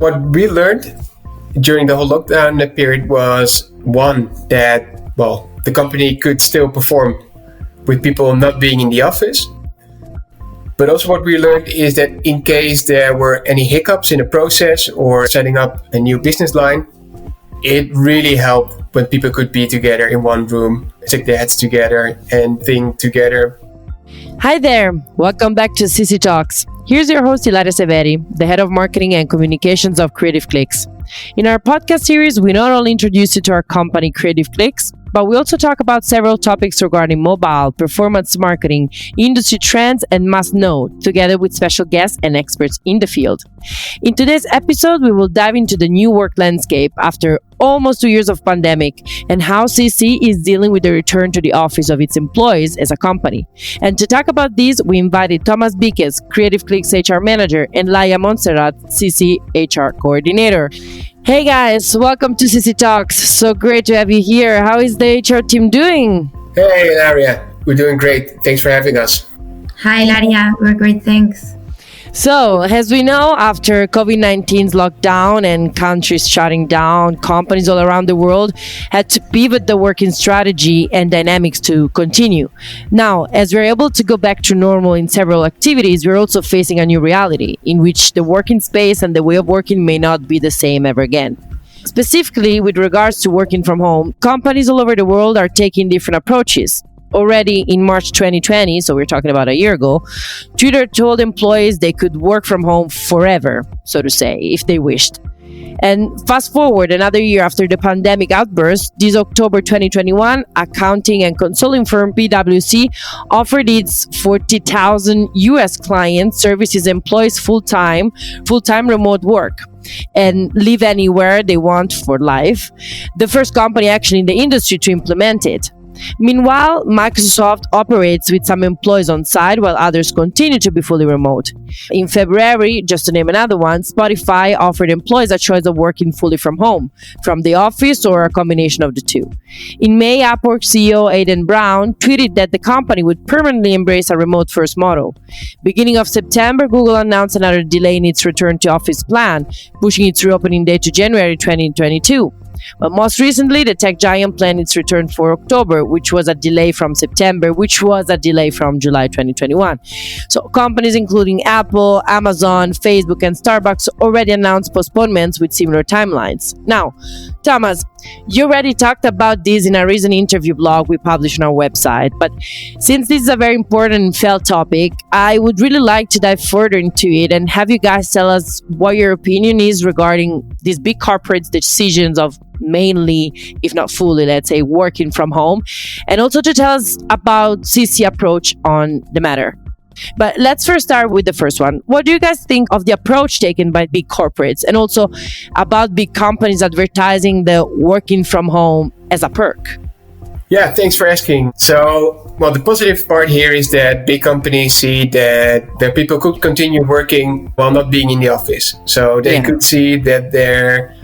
What we learned during the whole lockdown period was one, that, the company could still perform with people not being in the office. But also what we learned is that in case there were any hiccups in the process or setting up a new business line, it really helped when people could be together in one room, stick their heads together and think together. Hi there, welcome back to CCtalks. Here's your host, Laia Monserrat, the head of marketing and communications of Creative Clicks. In our podcast series, we not only introduce you to our company, Creative Clicks, but we also talk about several topics regarding mobile, performance marketing, industry trends, and must-know, together with special guests and experts in the field. In today's episode, we will dive into the new work landscape after almost 2 years of pandemic and how CC is dealing with the return to the office of its employees as a company. And to talk about this, we invited Bickes, Creative Clicks HR Manager, and Laia Monserrat, CC HR Coordinator. Hey guys, welcome to CCtalks. So great to have you here. How is the HR team doing? Hey, Laia. We're doing great. Thanks for having us. Hi, Laia. We're great, thanks. So, as we know, after COVID-19's lockdown and countries shutting down, companies all around the world had to pivot the working strategy and dynamics to continue. Now, as we're able to go back to normal in several activities, we're also facing a new reality in which the working space and the way of working may not be the same ever again. Specifically, with regards to working from home, companies all over the world are taking different approaches. Already in March 2020, so we're talking about a year ago, Twitter told employees they could work from home forever, so to say, if they wished. And fast forward another year after the pandemic outburst, this October 2021, accounting and consulting firm PwC offered its 40,000 US clients services employees full-time remote work and live anywhere they want for life. The first company actually in the industry to implement it. Meanwhile, Microsoft operates with some employees on site while others continue to be fully remote. In February, just to name another one, Spotify offered employees a choice of working fully from home, from the office, or a combination of the two. In May, Upwork CEO Aidan Brown tweeted that the company would permanently embrace a remote-first model. Beginning of September, Google announced another delay in its return to office plan, pushing its reopening date to January 2022. But most recently, the tech giant planned its return for October, which was a delay from September, which was a delay from July 2021. So companies including Apple, Amazon, Facebook, and Starbucks already announced postponements with similar timelines. Now, Thomas, you already talked about this in a recent interview blog we published on our website, but since this is a very important and felt topic, I would really like to dive further into it and have you guys tell us what your opinion is regarding these big corporate decisions of mainly, if not fully, let's say, working from home, and also to tell us about CC approach on the matter. But let's first start with the first one. What do you guys think of the approach taken by big corporates and also about big companies advertising the working from home as a perk? Yeah, thanks for asking. So, the positive part here is that big companies see that their people could continue working while not being in the office. So they could see that their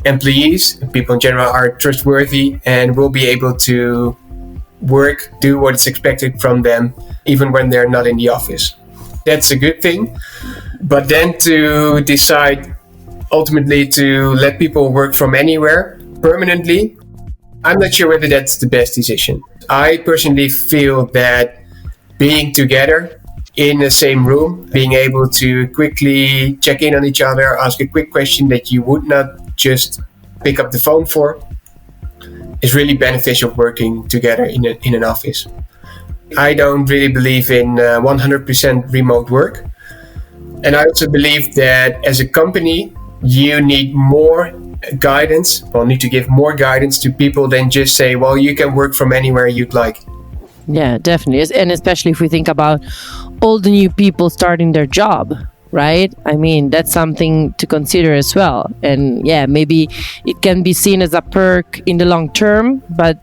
employees, people in general, are trustworthy and will be able to do what is expected from them, even when they're not in the office. That's a good thing. But then to decide ultimately to let people work from anywhere permanently, I'm not sure whether that's the best decision. I personally feel that being together in the same room, being able to quickly check in on each other, ask a quick question that you would not just pick up the phone for, is really beneficial working together in an office. I don't really believe in 100% remote work. And I also believe that as a company, you need more guidance, need to give more guidance to people than just say, well, you can work from anywhere you'd like. Yeah, definitely. And especially if we think about all the new people starting their job, right? I mean, that's something to consider as well. And yeah, maybe it can be seen as a perk in the long term, but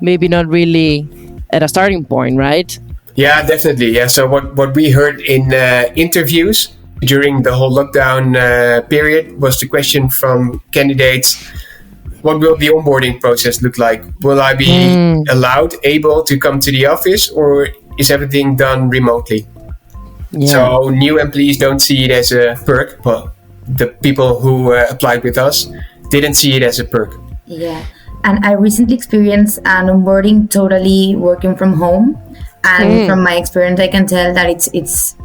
maybe not really at a starting point, right? Yeah, definitely. Yeah. So what we heard in interviews during the whole lockdown period was the question from candidates: what will the onboarding process look like? Will I be able to come to the office, or is everything done remotely? Yeah. So new employees don't see it as a perk. Well, the people who applied with us didn't see it as a perk. Yeah. And I recently experienced an onboarding totally working from home. And from my experience, I can tell that it's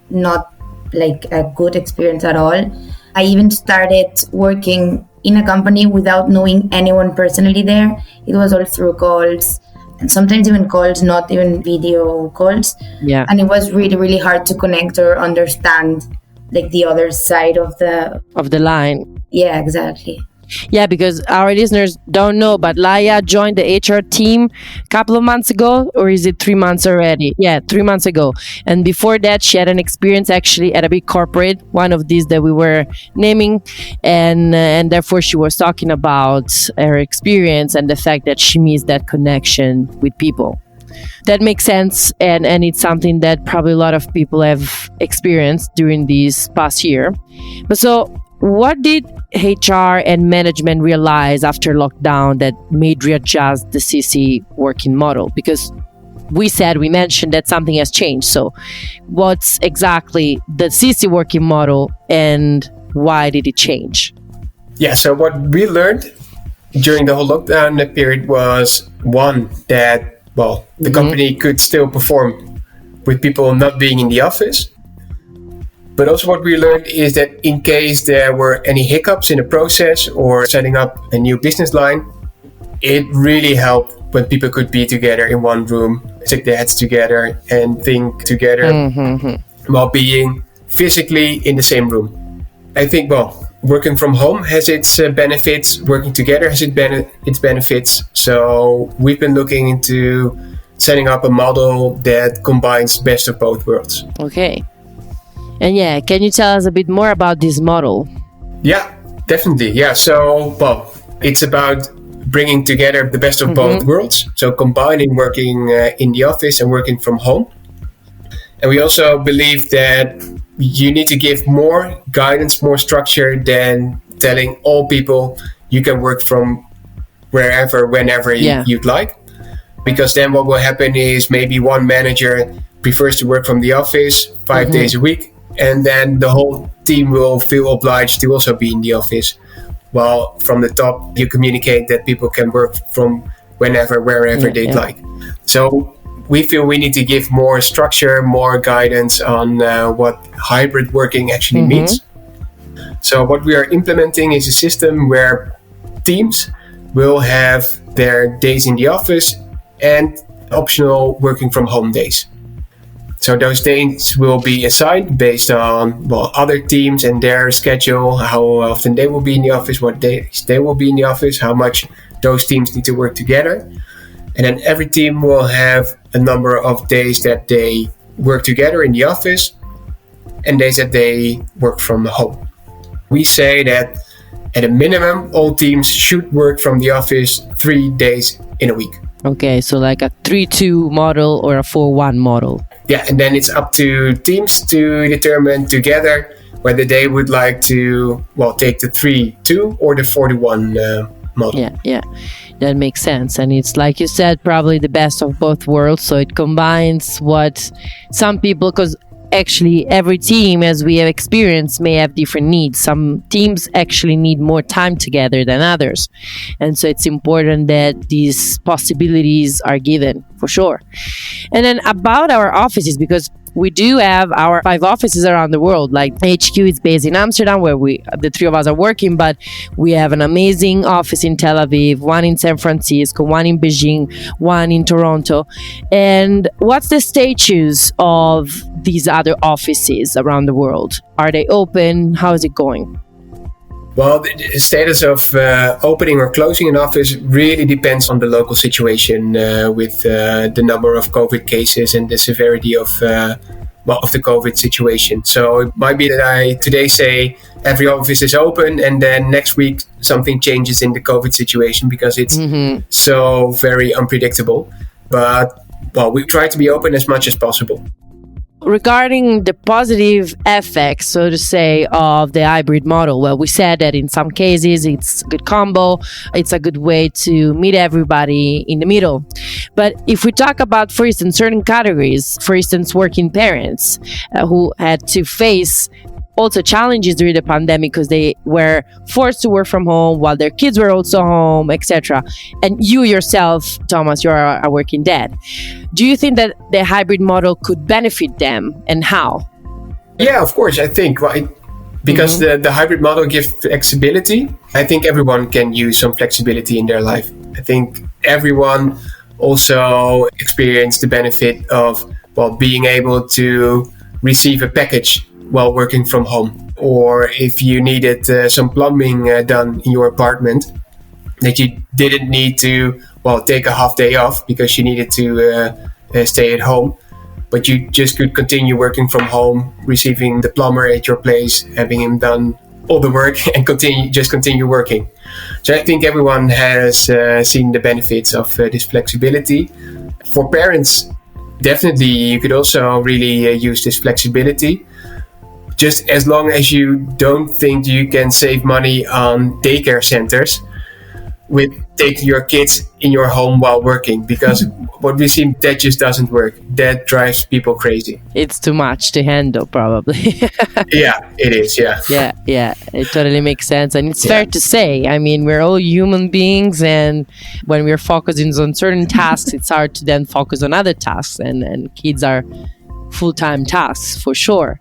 not like a good experience at all. I even started working in a company without knowing anyone personally there. It was all through calls, and sometimes even calls, not even video calls. Yeah. And it was really, really hard to connect or understand like the other side of the line. Yeah, exactly. Yeah, because our listeners don't know, but Laia joined the HR team a couple of months ago, or is it 3 months already? Yeah, 3 months ago. And before that, she had an experience actually at a big corporate, one of these that we were naming. And therefore, she was talking about her experience and the fact that she missed that connection with people. That makes sense, and it's something that probably a lot of people have experienced during this past year. But so, what did HR and management realize after lockdown that made readjust the CC working model? Because we mentioned that something has changed. So what's exactly the CC working model and why did it change? Yeah, so what we learned during the whole lockdown period was, one, that, the company could still perform with people not being in the office. But also what we learned is that in case there were any hiccups in the process or setting up a new business line, it really helped when people could be together in one room, stick their heads together and think together while being physically in the same room. I think, working from home has its benefits, working together has its benefits. So we've been looking into setting up a model that combines best of both worlds. Okay. And can you tell us a bit more about this model? Yeah, definitely. Yeah, so, it's about bringing together the best of both worlds. So combining working in the office and working from home. And we also believe that you need to give more guidance, more structure than telling all people you can work from wherever, whenever you'd like. Because then what will happen is maybe one manager prefers to work from the office 5 days a week. And then the whole team will feel obliged to also be in the office. While from the top, you communicate that people can work from whenever, wherever they'd like. So we feel we need to give more structure, more guidance on what hybrid working actually means. So what we are implementing is a system where teams will have their days in the office and optional working from home days. So those days will be assigned based on other teams and their schedule, how often they will be in the office, what days they will be in the office, how much those teams need to work together. And then every team will have a number of days that they work together in the office and days that they work from home. We say that at a minimum, all teams should work from the office 3 days in a week. Okay, so like a 3-2 model or a 4-1 model. Yeah, and then it's up to teams to determine together whether they would like to, take the 3-2 or the 4-1 model. Yeah, that makes sense. And it's like you said, probably the best of both worlds. So it combines what some people, because actually every team, as we have experienced, may have different needs. Some teams actually need more time together than others. And so it's important that these possibilities are given, for sure. And then about our offices, because we do have our 5 offices around the world. Like HQ is based in Amsterdam, where the 3 of us are working, but we have an amazing office in Tel Aviv, one in San Francisco, one in Beijing, one in Toronto. And what's the status of these other offices around the world? Are they open? How is it going? Well, the status of opening or closing an office really depends on the local situation with the number of COVID cases and the severity of the COVID situation. So it might be that I today say every office is open and then next week something changes in the COVID situation because it's so very unpredictable. But we try to be open as much as possible. Regarding the positive effects, so to say, of the hybrid model, well, we said that in some cases it's a good combo, it's a good way to meet everybody in the middle. But if we talk about, for instance, certain categories, for instance, working parents who had to face also challenges during the pandemic because they were forced to work from home while their kids were also home, etc. And you yourself, Thomas, you are a working dad. Do you think that the hybrid model could benefit them, and how? Yeah, of course. I think because the hybrid model gives flexibility. I think everyone can use some flexibility in their life. I think everyone also experienced the benefit of being able to receive a package while working from home, or if you needed some plumbing done in your apartment, that you didn't need to take a half day off because you needed to stay at home, but you just could continue working from home, receiving the plumber at your place, having him done all the work, and continue working. So I think everyone has seen the benefits of this flexibility. For parents, definitely you could also really use this flexibility, just as long as you don't think you can save money on daycare centers with taking your kids in your home while working, because what we see, that just doesn't work. That drives people crazy. It's too much to handle, probably. Yeah, it is. Yeah. Yeah, it totally makes sense. And it's fair to say, I mean, we're all human beings, and when we're focusing on certain tasks, it's hard to then focus on other tasks, and kids are full-time tasks for sure.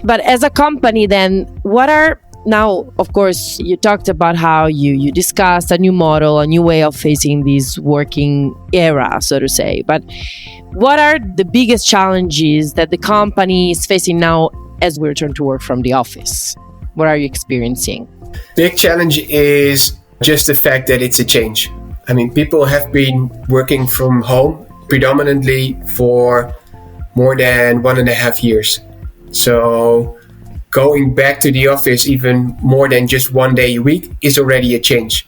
But as a company, then, what are now, of course, you talked about how you discussed a new model, a new way of facing this working era, so to say. But what are the biggest challenges that the company is facing now as we return to work from the office? What are you experiencing? Big challenge is just the fact that it's a change. I mean, people have been working from home predominantly for more than 1.5 years. So going back to the office even more than just one day a week is already a change.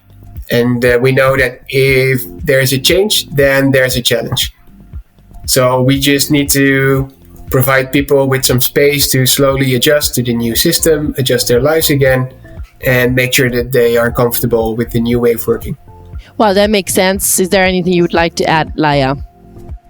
And we know that if there's a change, then there's a challenge. So we just need to provide people with some space to slowly adjust to the new system, adjust their lives again, and make sure that they are comfortable with the new way of working. Well, that makes sense. Is there anything you would like to add, Laia?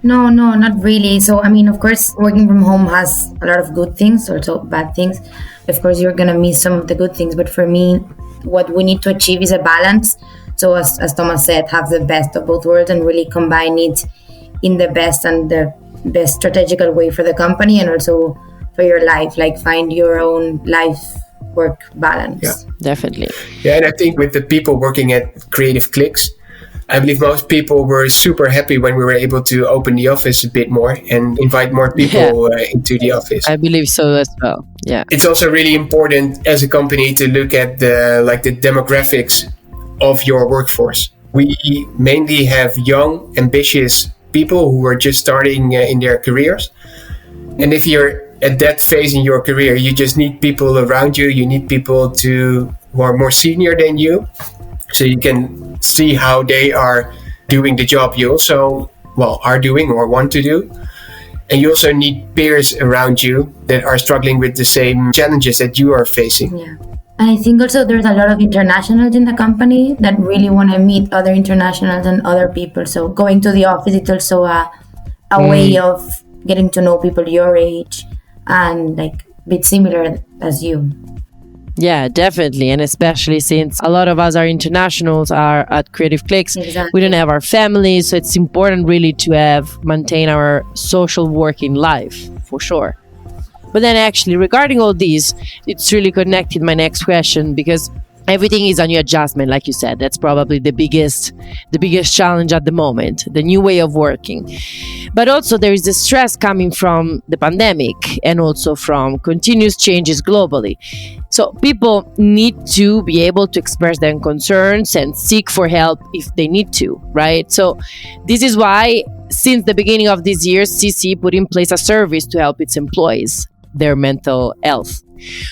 No, not really. So, I mean, of course, working from home has a lot of good things, also bad things. Of course, you're going to miss some of the good things. But for me, what we need to achieve is a balance. So, as Thomas said, have the best of both worlds and really combine it in the best and the best strategical way for the company and also for your life. Like, find your own life-work balance. Yeah, definitely. Yeah, and I think with the people working at Creative Clicks, I believe most people were super happy when we were able to open the office a bit more and invite more people into the office. I believe so as well. Yeah. It's also really important as a company to look at the demographics of your workforce. We mainly have young, ambitious people who are just starting in their careers. And if you're at that phase in your career, you just need people around you. You need people who are more senior than you, so you can see how they are doing the job you also are doing or want to do. And you also need peers around you that are struggling with the same challenges that you are facing. Yeah. And I think also there's a lot of internationals in the company that really want to meet other internationals and other people. So going to the office is also a way of getting to know people your age and like a bit similar as you. Yeah, definitely. And especially since a lot of us are internationals, are at Creative Clicks. Exactly. We don't have our families. So it's important really to maintain our social working life, for sure. But then actually, regarding all these, it's really connected my next question, because everything is a new adjustment, like you said. That's probably the biggest challenge at the moment, the new way of working. But also there is the stress coming from the pandemic and also from continuous changes globally. So people need to be able to express their concerns and seek for help if they need to, right? So this is why, since the beginning of this year, CC put in place a service to help its employees, their mental health.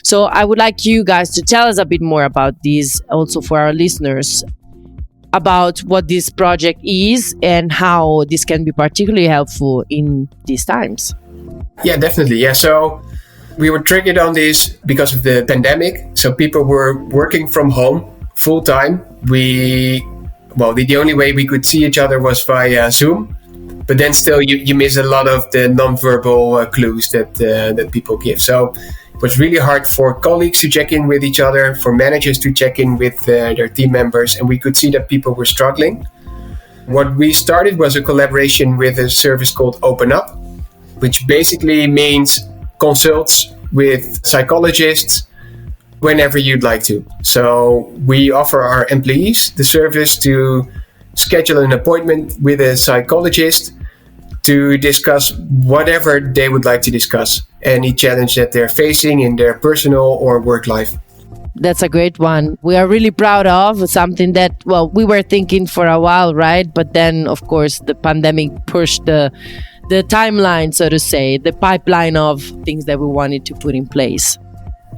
So I would like you guys to tell us a bit more about this, also for our listeners, about what this project is and how this can be particularly helpful in these times. Yeah, definitely. Yeah, so we were triggered on this because of the pandemic. So people were working from home full time. The only way we could see each other was via Zoom. But then still, you miss a lot of the non-verbal clues that people give. So was really hard for colleagues to check in with each other, for managers to check in with their team members, and we could see that people were struggling. What we started was a collaboration with a service called Open Up, which basically means consults with psychologists whenever you'd like to. So we offer our employees the service to schedule an appointment with a psychologist to discuss whatever they would like to discuss, any challenge that they're facing in their personal or work life. That's a great one. We are really proud of something that, well, we were thinking for a while, right? But then, of course, the pandemic pushed the timeline, so to say, the pipeline of things that we wanted to put in place.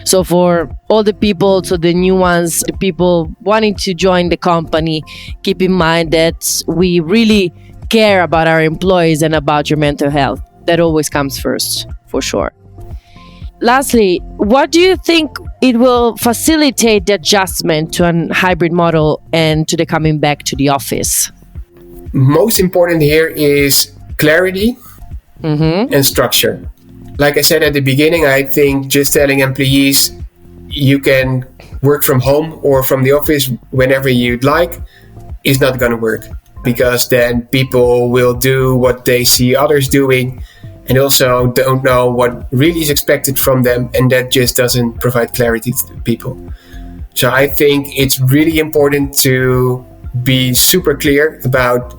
So for all the people, so the new ones, the people wanting to join the company, keep in mind that we really care about our employees and about your mental health. That always comes first, for sure. Lastly, what do you think it will facilitate the adjustment to a hybrid model and to the coming back to the office? Most important here is clarity and structure. Like I said at the beginning, I think just telling employees you can work from home or from the office whenever you'd like is not going to work, because then people will do what they see others doing and also don't know what really is expected from them, and that just doesn't provide clarity to people. So I think it's really important to be super clear about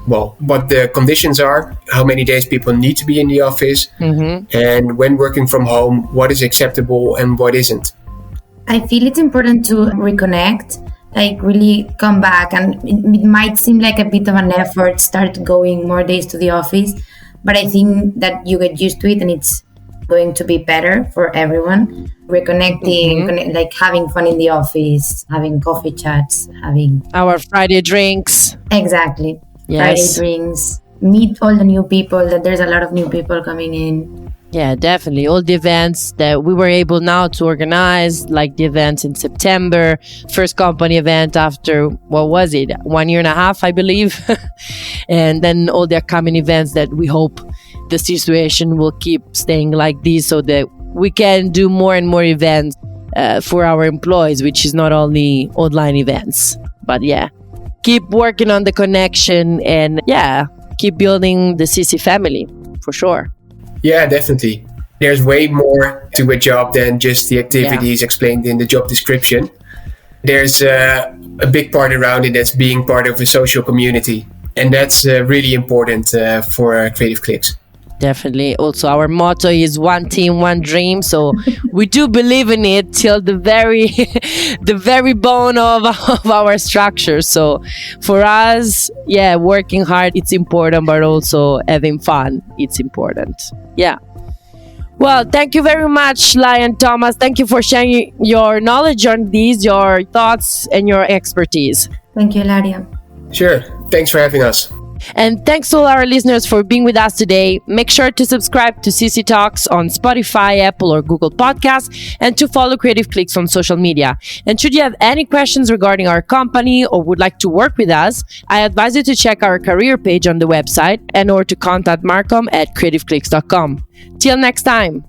what the conditions are, how many days people need to be in the office, and when working from home, what is acceptable and what isn't. I feel it's important to reconnect, like really come back, and it might seem like a bit of an effort, start going more days to the office, but I think that you get used to it and it's going to be better for everyone. Reconnecting, like having fun in the office, having coffee chats, having our Friday drinks. Exactly. Yes. Friday drinks, meet all the new people, that there's a lot of new people coming in. Yeah, definitely. All the events that we were able now to organize, like the events in September, first company event after, 1.5 years, I believe. And then all the upcoming events that we hope the situation will keep staying like this so that we can do more and more events for our employees, which is not only online events. But yeah, keep working on the connection and keep building the CC family, for sure. Yeah, definitely. There's way more to a job than just the activities explained in the job description. There's a big part around it that's being part of a social community. And that's really important for Creative Clicks. Definitely. Also, our motto is one team, one dream. So we do believe in it till the very bone of our structure. So for us, working hard, it's important, but also having fun, it's important. Yeah. Well, thank you very much, Laia and Thomas. Thank you for sharing your knowledge on these, your thoughts and your expertise. Thank you, Laia. Sure. Thanks for having us. And thanks to all our listeners for being with us today. Make sure to subscribe to CCtalks on Spotify, Apple, or Google Podcasts, and to follow Creative Clicks on social media. And should you have any questions regarding our company or would like to work with us, I advise you to check our career page on the website and or to contact Markham at creativeclicks.com. Till next time.